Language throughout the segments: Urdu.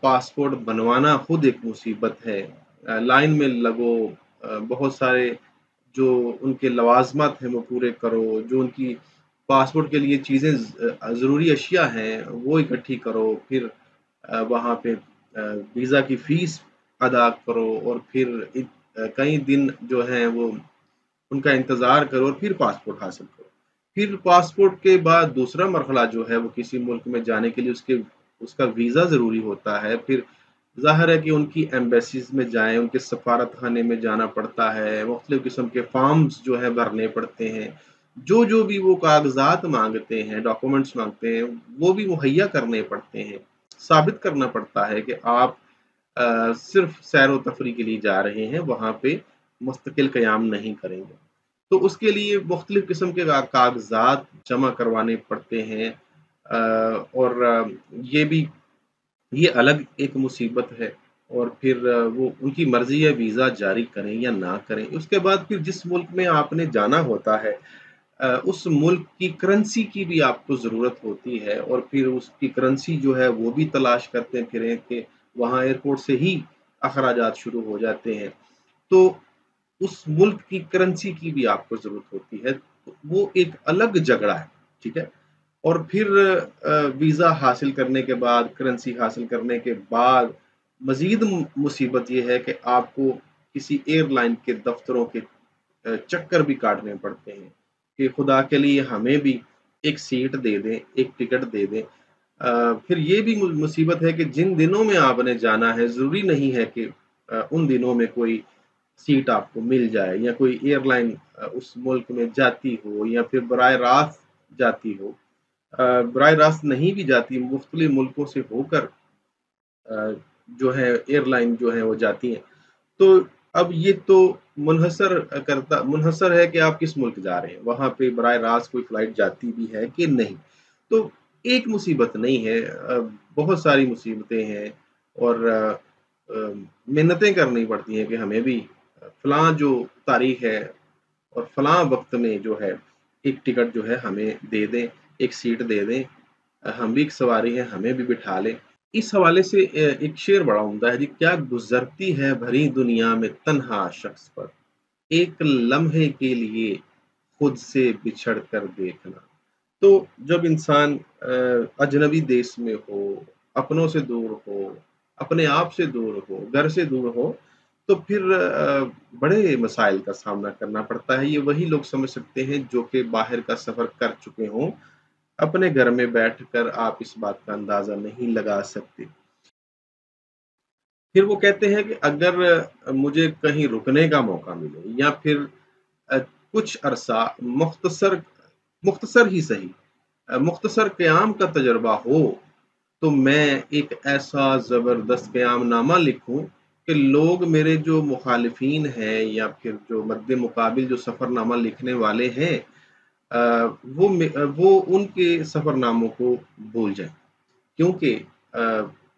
پاسپورٹ بنوانا خود ایک مصیبت ہے، لائن میں لگو، بہت سارے جو ان کے لوازمات ہیں وہ پورے کرو، جو ان کی پاسپورٹ کے لیے چیزیں ضروری اشیاء ہیں وہ اکٹھی کرو، پھر وہاں پہ ویزا کی فیس ادا کرو، اور پھر کئی دن جو ہیں وہ ان کا انتظار کرو اور پھر پاسپورٹ حاصل کرو۔ پھر پاسپورٹ کے بعد دوسرا مرحلہ جو ہے وہ کسی ملک میں جانے کے لیے اس کا ویزا ضروری ہوتا ہے۔ پھر ظاہر ہے کہ ان کی ایمبیسیز میں جائیں، ان کے سفارت خانے میں جانا پڑتا ہے، مختلف قسم کے فارمز جو ہے بھرنے پڑتے ہیں، جو بھی وہ کاغذات مانگتے ہیں، ڈاکومنٹس مانگتے ہیں، وہ بھی مہیا کرنے پڑتے ہیں۔ ثابت کرنا پڑتا ہے کہ آپ صرف سیر و تفریح کے لیے جا رہے ہیں، وہاں پہ مستقل قیام نہیں کریں گے۔ تو اس کے لیے مختلف قسم کے کاغذات جمع کروانے پڑتے ہیں، اور یہ الگ ایک مصیبت ہے۔ اور پھر وہ ان کی مرضی ہے ویزا جاری کریں یا نہ کریں۔ اس کے بعد پھر جس ملک میں آپ نے جانا ہوتا ہے، اس ملک کی کرنسی کی بھی آپ کو ضرورت ہوتی ہے، اور پھر اس کی کرنسی جو ہے وہ بھی تلاش کرتے پھریں کہ وہاں ایئرپورٹ سے ہی اخراجات شروع ہو جاتے ہیں، تو اس ملک کی کرنسی کی بھی آپ کو ضرورت ہوتی ہے، وہ ایک الگ جھگڑا ہے، ٹھیک ہے۔ اور پھر ویزا حاصل کرنے کے بعد، کرنسی حاصل کرنے کے بعد مزید مصیبت یہ ہے کہ آپ کو کسی ایئر لائن کے دفتروں کے چکر بھی کاٹنے پڑتے ہیں کہ خدا کے لیے ہمیں بھی ایک سیٹ دے دیں، ایک ٹکٹ دے دیں۔ پھر یہ بھی مصیبت ہے کہ جن دنوں میں آپ نے جانا ہے ضروری نہیں ہے کہ ان دنوں میں کوئی سیٹ آپ کو مل جائے، یا کوئی ایئر لائن اس ملک میں جاتی ہو، یا پھر براہ راست جاتی ہو۔ براہ راست نہیں بھی جاتی، مختلف ملکوں سے ہو کر جو ہے ایئر لائن جو ہے وہ جاتی ہیں۔ تو اب یہ تو منحصر ہے کہ آپ کس ملک جا رہے ہیں، وہاں پہ براہ راست کوئی فلائٹ جاتی بھی ہے کہ نہیں۔ تو ایک مصیبت نہیں ہے، بہت ساری مصیبتیں ہیں، اور محنتیں کرنی پڑتی ہیں کہ ہمیں بھی فلاں جو تاریخ ہے اور فلاں وقت میں جو ہے ایک ٹکٹ جو ہے ہمیں دے دیں، ایک سیٹ دے دیں، ہم بھی ایک سواری ہیں، ہمیں بھی بٹھا لیں۔ اس حوالے سے ایک شعر بڑا عمدہ ہے جی: کیا گزرتی ہے بھری دنیا میں تنہا شخص پر، ایک لمحے کے لیے خود سے بچھڑ کر دیکھنا۔ تو جب انسان اجنبی دیش میں ہو، اپنوں سے دور ہو، اپنے آپ سے دور ہو، گھر سے دور ہو، تو پھر بڑے مسائل کا سامنا کرنا پڑتا ہے۔ یہ وہی لوگ سمجھ سکتے ہیں جو کہ باہر کا سفر کر چکے ہوں، اپنے گھر میں بیٹھ کر آپ اس بات کا اندازہ نہیں لگا سکتے۔ پھر وہ کہتے ہیں کہ اگر مجھے کہیں رکنے کا موقع ملے، یا پھر کچھ عرصہ مختصر ہی صحیح، مختصر قیام کا تجربہ ہو، تو میں ایک ایسا زبردست قیام نامہ لکھوں کہ لوگ میرے جو مخالفین ہیں، یا پھر جو مد مقابل جو سفر نامہ لکھنے والے ہیں، وہ ان کے سفر ناموں کو بھول جائیں، کیونکہ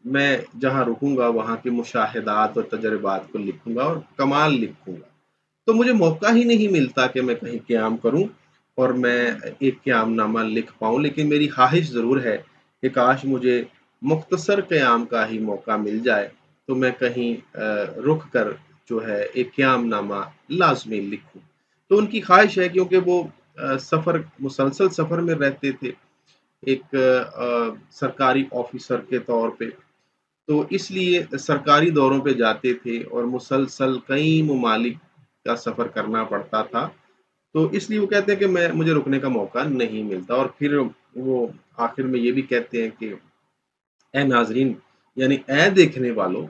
میں جہاں رکوں گا وہاں کے مشاہدات اور تجربات کو لکھوں گا اور کمال لکھوں گا۔ تو مجھے موقع ہی نہیں ملتا کہ میں کہیں قیام کروں اور میں ایک قیام نامہ لکھ پاؤں، لیکن میری خواہش ضرور ہے کہ کاش مجھے مختصر قیام کا ہی موقع مل جائے، تو میں کہیں رک کر جو ہے ایک قیام نامہ لازمی لکھوں۔ تو ان کی خواہش ہے، کیونکہ وہ مسلسل سفر میں رہتے تھے ایک سرکاری آفیسر کے طور پہ، تو اس لیے سرکاری دوروں پہ جاتے تھے اور مسلسل کئی ممالک کا سفر کرنا پڑتا تھا، تو اس لیے وہ کہتے ہیں کہ مجھے رکنے کا موقع نہیں ملتا۔ اور پھر وہ آخر میں یہ بھی کہتے ہیں کہ اے ناظرین، یعنی اے دیکھنے والوں،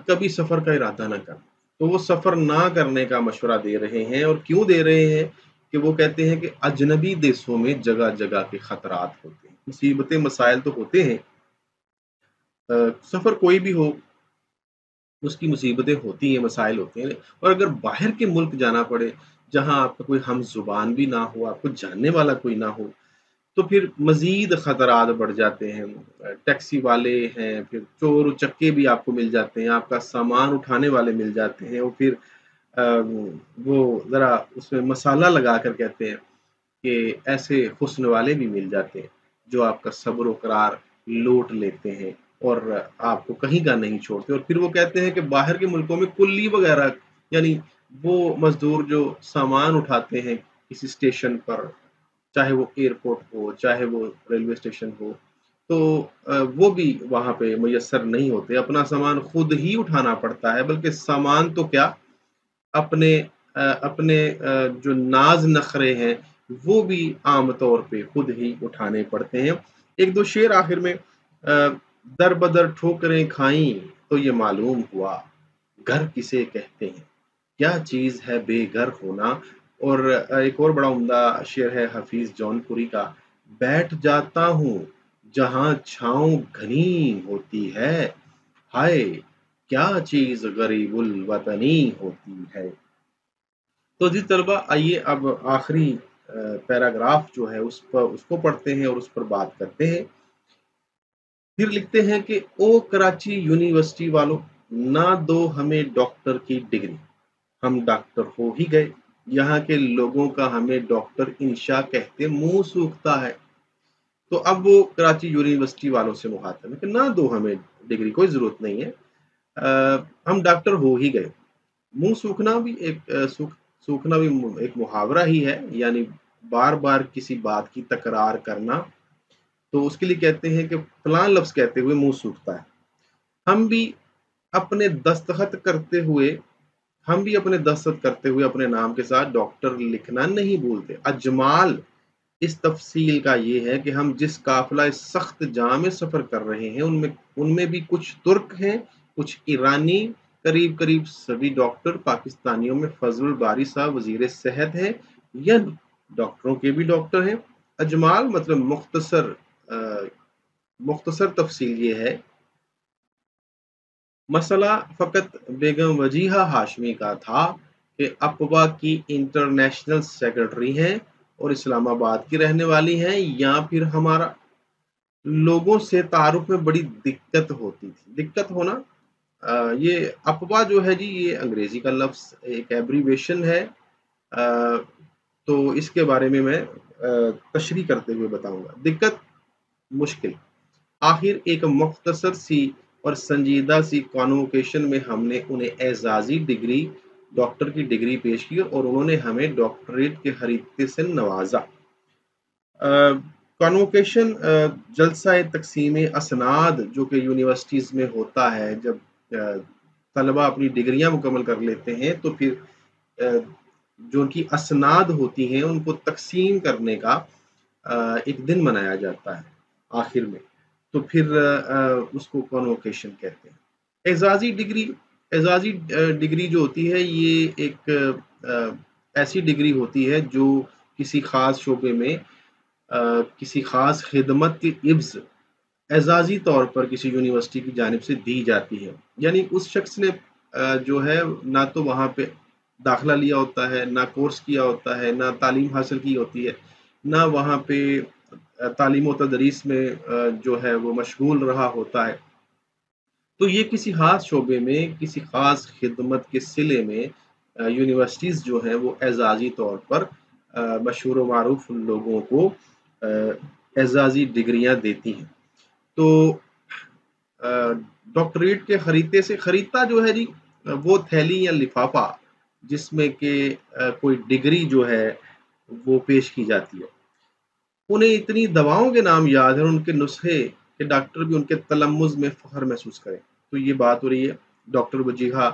کبھی سفر کا ارادہ نہ کرنا۔ تو وہ سفر نہ کرنے کا مشورہ دے رہے ہیں، اور کیوں دے رہے ہیں کہ وہ کہتے ہیں کہ اجنبی دیشوں میں جگہ جگہ کے خطرات ہوتے ہیں، مصیبتیں مسائل تو ہوتے ہیں، سفر کوئی بھی ہو اس کی مصیبتیں ہوتی ہیں، مسائل ہوتے ہیں، اور اگر باہر کے ملک جانا پڑے جہاں آپ کا کوئی ہم زبان بھی نہ ہو، آپ کو جاننے والا کوئی نہ ہو، تو پھر مزید خطرات بڑھ جاتے ہیں۔ ٹیکسی والے ہیں، پھر چور چکے بھی آپ کو مل جاتے ہیں، آپ کا سامان اٹھانے والے مل جاتے ہیں، اور پھر وہ ذرا اس میں مسالہ لگا کر کہتے ہیں کہ ایسے حسن والے بھی مل جاتے ہیں جو آپ کا صبر و قرار لوٹ لیتے ہیں۔ اور آپ کو کہیں کا نہیں چھوڑتے. اور پھر وہ کہتے ہیں کہ باہر کے ملکوں میں کلی وغیرہ، یعنی وہ مزدور جو سامان اٹھاتے ہیں کسی اسٹیشن پر، چاہے وہ ایئرپورٹ ہو، چاہے وہ ریلوے اسٹیشن ہو، تو وہ بھی وہاں پہ میسر نہیں ہوتے. اپنا سامان خود ہی اٹھانا پڑتا ہے، بلکہ سامان تو کیا، اپنے اپنے جو ناز نخرے ہیں وہ بھی عام طور پہ خود ہی اٹھانے پڑتے ہیں. ایک دو شعر آخر میں. در بدر ٹھوکریں کھائیں تو یہ معلوم ہوا، گھر کسے کہتے ہیں، کیا چیز ہے بے گھر ہونا. اور ایک اور بڑا عمدہ شعر ہے حفیظ جون پوری کا: بیٹھ جاتا ہوں جہاں چھاؤں گھنی ہوتی ہے، ہائے کیا چیز غریب الوطنی ہوتی ہے. تو جی طلبہ، آئیے اب آخری پیراگراف جو ہے اس کو پڑھتے ہیں اور اس پر بات کرتے ہیں. پھر لکھتے ہیں کہ او کراچی یونیورسٹی والوں، نہ دو ہمیں ڈاکٹر کی ڈگری، ہم ڈاکٹر ہو ہی گئے، یہاں کے لوگوں کا ہمیں ڈاکٹر انشا کہتے منہ سوکھتا ہے. تو اب وہ کراچی یونیورسٹی والوں سے مخاطب ہے کہ نہ دو ہمیں ڈگری، کوئی ضرورت نہیں ہے، ہم ڈاکٹر ہو ہی گئے. منہ سوکھنا بھی سوکھنا بھی ایک محاورہ ہی ہے، یعنی بار بار کسی بات کی تکرار کرنا. تو اس کے لیے کہتے ہیں کہ فلاں لفظ کہتے ہوئے منہ سوکھتا ہے. ہم بھی اپنے دستخط کرتے ہوئے اپنے نام کے ساتھ ڈاکٹر لکھنا نہیں بھولتے. اجمال اس تفصیل کا یہ ہے کہ ہم جس قافلہ سخت جام میں سفر کر رہے ہیں ان میں بھی کچھ ترک ہیں، کچھ ایرانی، قریب سبھی ڈاکٹر پاکستانیوں میں فضل الباری صاحب وزیر صحت ہیں، یا ڈاکٹروں کے بھی ڈاکٹر ہیں. اجمال مطلب مختصر تفصیل یہ ہے. مسئلہ فقط بیگم وجیہہ ہاشمی کا تھا کہ اپوا کی انٹرنیشنل سیکرٹری ہیں اور اسلام آباد کی رہنے والی ہیں، یا پھر ہمارا لوگوں سے تعارف میں بڑی دقت ہوتی تھی. دقت ہونا، یہ اپوا جو ہے جی، یہ انگریزی کا لفظ ایک ایبریویشن ہے. تو اس کے بارے میں تشریح کرتے ہوئے بتاؤں گا. دقت، مشکل. آخر ایک مختصر سی اور سنجیدہ سی کانووکیشن میں ہم نے انہیں اعزازی ڈگری، ڈاکٹر کی ڈگری پیش کی اور انہوں نے ہمیں ڈاکٹریٹ کے خریدے سے نوازا. کانووکیشن جلسہ تقسیم اسناد جو کہ یونیورسٹیز میں ہوتا ہے، جب طلبہ اپنی ڈگریاں مکمل کر لیتے ہیں تو پھر جو ان کی اسناد ہوتی ہیں ان کو تقسیم کرنے کا ایک دن منایا جاتا ہے آخر میں. تو پھر اس کو کانووکیشن کہتے ہیں. اعزازی ڈگری جو ہوتی ہے یہ ایک ایسی ڈگری ہوتی ہے جو کسی خاص شعبے میں کسی خاص خدمت کے عوض اعزازی طور پر کسی یونیورسٹی کی جانب سے دی جاتی ہے. یعنی اس شخص نے جو ہے نہ تو وہاں پہ داخلہ لیا ہوتا ہے، نہ کورس کیا ہوتا ہے، نہ تعلیم حاصل کی ہوتی ہے، نہ وہاں پہ تعلیم و تدریس میں جو ہے وہ مشغول رہا ہوتا ہے. تو یہ کسی خاص شعبے میں کسی خاص خدمت کے صلے میں یونیورسٹیز جو ہیں وہ اعزازی طور پر مشہور و معروف لوگوں کو اعزازی ڈگریاں دیتی ہیں. تو ڈاکٹریٹ کے خریدتا جو ہے جی وہ تھیلی یا لفافہ جس میں کہ کوئی ڈگری جو ہے وہ پیش کی جاتی ہے. انہیں اتنی دواؤں کے نام یاد ہیں، ان کے نسخے، کہ ڈاکٹر بھی ان کے تلمذ میں فخر محسوس کرے. تو یہ بات ہو رہی ہے ڈاکٹر وجیہہ،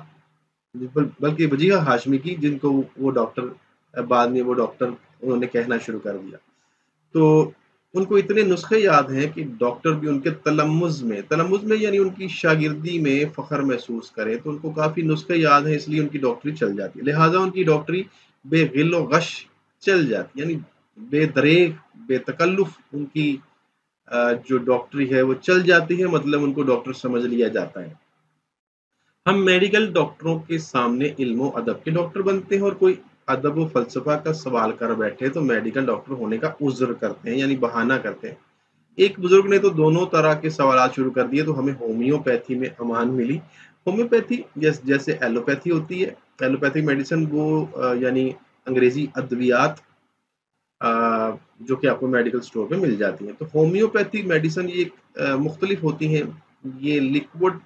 بلکہ وجیہہ ہاشمی کی، جن کو وہ ڈاکٹر بعد میں وہ ڈاکٹر انہوں نے کہنا شروع کر دیا. تو ان کو اتنے نسخے یاد ہیں کہ ڈاکٹر بھی ان کے تلمذ میں یعنی ان کی شاگردی میں فخر محسوس کرے. تو ان کو کافی نسخے یاد ہیں، اس لیے ان کی ڈاکٹری چل جاتی ہے. لہٰذا ان کی ڈاکٹری بے غل و غش چل جاتی، یعنی بے دریغ، بے تکلف ان کی جو ڈاکٹری ہے وہ چل جاتی ہے. مطلب ان کو ڈاکٹر سمجھ لیا جاتا ہے. ہم میڈیکل ڈاکٹروں کے سامنے علم و ادب کے ڈاکٹر بنتے ہیں، اور کوئی ادب و فلسفہ کا سوال کر بیٹھے تو میڈیکل ڈاکٹر ہونے کا عذر کرتے ہیں، یعنی بہانہ کرتے ہیں. ایک بزرگ نے تو دونوں طرح کے سوالات شروع کر دیے تو ہمیں ہومیوپیتھی میں امان ملی. ہومیوپیتھی جیسے ایلوپیتھی ہوتی ہے، ایلوپیتھک میڈیسن وہ یعنی انگریزی ادویات جو کہ آپ کو میڈیکل سٹور پہ مل جاتی ہیں. تو ہومیوپیتھک میڈیسن یہ مختلف ہوتی ہیں. یہ لیکوڈ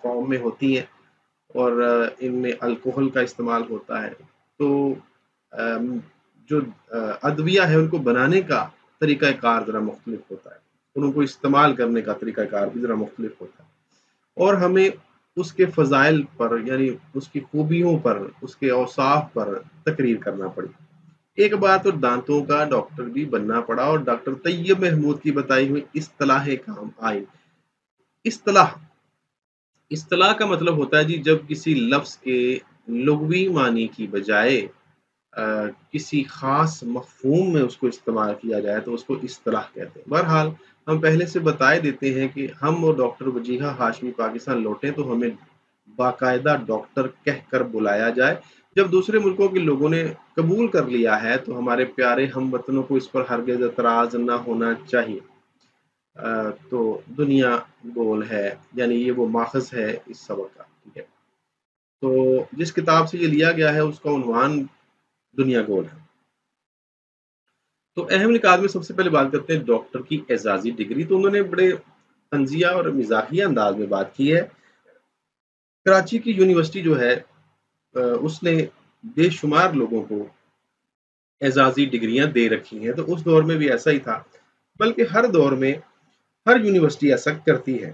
فارم میں ہوتی ہیں اور ان میں الکوہل کا استعمال ہوتا ہے۔ تو جو ادویہ ہے ان کو بنانے کا طریقہ کار ذرا مختلف ہوتا ہے اور ان کو استعمال کرنے کا طریقہ کار بھی ذرا مختلف ہوتا ہے، اور ہمیں اس کے فضائل پر یعنی اس کی خوبیوں پر، اس کے اوصاف پر تقریر کرنا پڑی۔ ایک بار تو دانتوں کا ڈاکٹر بھی بننا پڑا اور ڈاکٹر طیب محمود کی بتائی ہوئی اصطلاح کام آئی۔ اصطلاح اصطلاح کا مطلب ہوتا ہے جی جب کسی لفظ کے لغوی معنی کی بجائے کسی خاص مفہوم میں اس کو استعمال کیا جائے تو اس کو اصطلاح کہتے ہیں۔ بہرحال ہم پہلے سے بتائے دیتے ہیں کہ ہم اور ڈاکٹر وجیہہ ہاشمی پاکستان لوٹیں تو ہمیں باقاعدہ ڈاکٹر کہہ کر بلایا جائے۔ جب دوسرے ملکوں کے لوگوں نے قبول کر لیا ہے تو ہمارے پیارے ہم وطنوں کو اس پر ہرگز اعتراض نہ ہونا چاہیے۔ تو دنیا گول ہے، یعنی یہ وہ ماخذ ہے اس سبق کا، ٹھیک ہے۔ تو جس کتاب سے یہ لیا گیا ہے اس کا عنوان دنیا گول ہے۔ تو اہم نکات میں سب سے پہلے بات کرتے ہیں ڈاکٹر کی اعزازی ڈگری۔ تو انہوں نے بڑے طنزیہ اور مزاحیہ انداز میں بات کی ہے۔ کراچی کی یونیورسٹی جو ہے اس نے بے شمار لوگوں کو اعزازی ڈگریاں دے رکھی ہیں، تو اس دور میں بھی ایسا ہی تھا، بلکہ ہر دور میں ہر یونیورسٹی ایسا کرتی ہے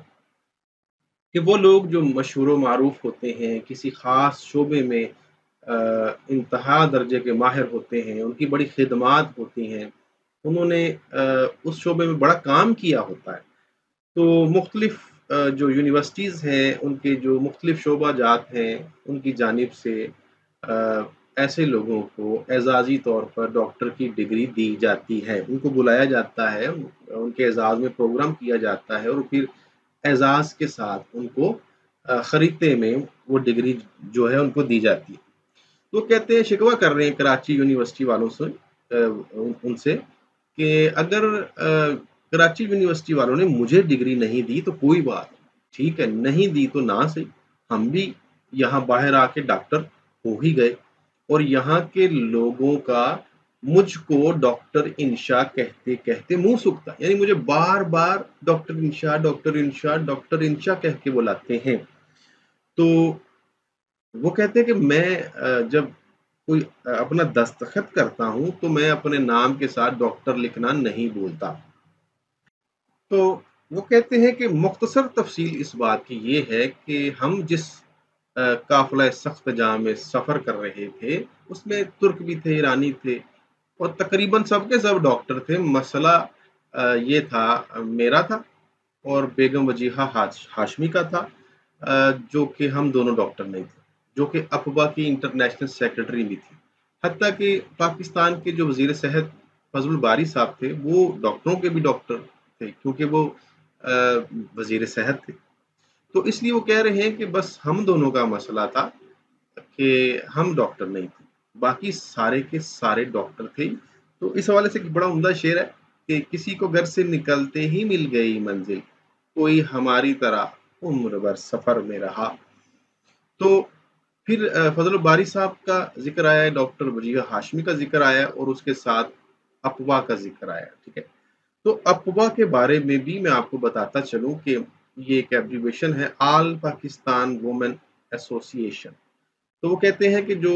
کہ وہ لوگ جو مشہور و معروف ہوتے ہیں، کسی خاص شعبے میں انتہا درجے کے ماہر ہوتے ہیں، ان کی بڑی خدمات ہوتی ہیں، انہوں نے اس شعبے میں بڑا کام کیا ہوتا ہے، تو مختلف جو یونیورسٹیز ہیں ان کے جو مختلف شعبہ جات ہیں ان کی جانب سے ایسے لوگوں کو اعزازی طور پر ڈاکٹر کی ڈگری دی جاتی ہے، ان کو بلایا جاتا ہے، ان کے اعزاز میں پروگرام کیا جاتا ہے اور پھر اعزاز کے ساتھ ان کو خریدے میں وہ ڈگری جو ہے ان کو دی جاتی ہے۔ تو کہتے ہیں شکوہ کر رہے ہیں کراچی یونیورسٹی والوں سے ان سے کہ اگر کراچی یونیورسٹی والوں نے مجھے ڈگری نہیں دی تو کوئی بات ٹھیک ہے، نہیں دی تو نہ صحیح، ہم بھی یہاں باہر آ کے ڈاکٹر ہو ہی گئے اور یہاں کے لوگوں کا مجھ کو ڈاکٹر انشا کہتے کہتے منہ سکتا، یعنی مجھے بار بار ڈاکٹر انشا ڈاکٹر انشا ڈاکٹر انشا کہہ کے بلاتے ہیں۔ تو وہ کہتے ہیں کہ میں جب کوئی اپنا دستخط کرتا ہوں تو میں اپنے نام کے ساتھ ڈاکٹر لکھنا نہیں بھولتا۔ تو وہ کہتے ہیں کہ مختصر تفصیل اس بات کی یہ ہے کہ ہم جس قافلہ سخت جاں میں سفر کر رہے تھے اس میں ترک بھی تھے، ایرانی تھے اور تقریباً سب کے سب ڈاکٹر تھے۔ مسئلہ یہ تھا، میرا تھا اور بیگم وجیہہ ہاشمی کا تھا، جو کہ ہم دونوں ڈاکٹر نہیں تھے، جو کہ افبا کی انٹرنیشنل سیکرٹری بھی تھی۔ حتیٰ کہ پاکستان کے جو وزیر صحت فضل الباری صاحب تھے وہ ڈاکٹروں کے بھی ڈاکٹر تھے کیونکہ وہ وزیر صحت تھے۔ تو اس لیے وہ کہہ رہے ہیں کہ بس ہم دونوں کا مسئلہ تھا کہ ہم ڈاکٹر نہیں تھے، باقی سارے کے سارے ڈاکٹر تھے۔ تو اس حوالے سے ایک بڑا عمدہ شعر ہے کہ کسی کو گھر سے نکلتے ہی مل گئی منزل، کوئی ہماری طرح عمر بھر سفر میں رہا۔ تو پھر فضل الباری صاحب کا ذکر آیا ہے، ڈاکٹر وجیہہ ہاشمی کا ذکر آیا اور اس کے ساتھ افوا کا ذکر آیا، ٹھیک ہے۔ تو افوا کے بارے میں بھی میں آپ کو بتاتا چلوں کہ یہ ایک ایبریویشن ہے، آل پاکستان وومن ایسوسی ایشن۔ تو وہ کہتے ہیں کہ جو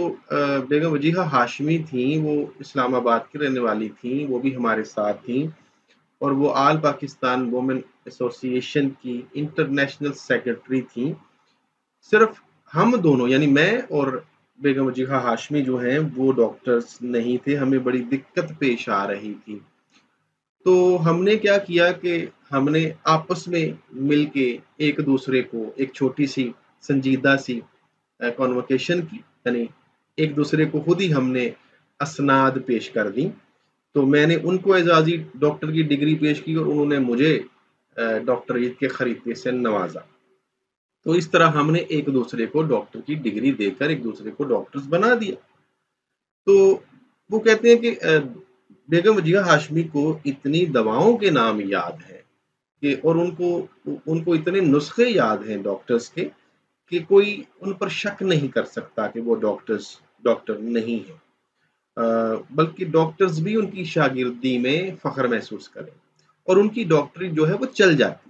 بیگم وجیہہ ہاشمی تھیں وہ اسلام آباد کی رہنے والی تھیں، وہ بھی ہمارے ساتھ تھیں اور وہ آل پاکستان وومن ایسوسی ایشن کی انٹرنیشنل سیکرٹری تھیں۔ صرف ہم دونوں یعنی میں اور بیگم وجیہہ ہاشمی جو ہیں وہ ڈاکٹرز نہیں تھے، ہمیں بڑی دقت پیش آ رہی تھی۔ تو ہم نے کیا کیا کہ ہم نے آپس میں مل کے ایک دوسرے کو ایک چھوٹی سی سنجیدہ سی کانوکیشن کی، یعنی ایک دوسرے کو خود ہی ہم نے اسناد پیش کر دیں۔ تو میں نے ان کو اعزازی ڈاکٹر کی ڈگری پیش کی اور انہوں نے مجھے ڈاکٹریٹ کے خریدے سے نوازا۔ تو اس طرح ہم نے ایک دوسرے کو ڈاکٹر کی ڈگری دے کر ایک دوسرے کو ڈاکٹرز بنا دیا۔ تو وہ کہتے ہیں کہ بیگم وجیہہ ہاشمی کو اتنی دواؤں کے نام یاد ہیں کہ اور ان کو اتنے نسخے یاد ہیں ڈاکٹرز کے کہ کوئی ان پر شک نہیں کر سکتا کہ وہ ڈاکٹر نہیں ہیں، بلکہ ڈاکٹرز بھی ان کی شاگردی میں فخر محسوس کریں اور ان کی ڈاکٹری جو ہے وہ چل جاتی۔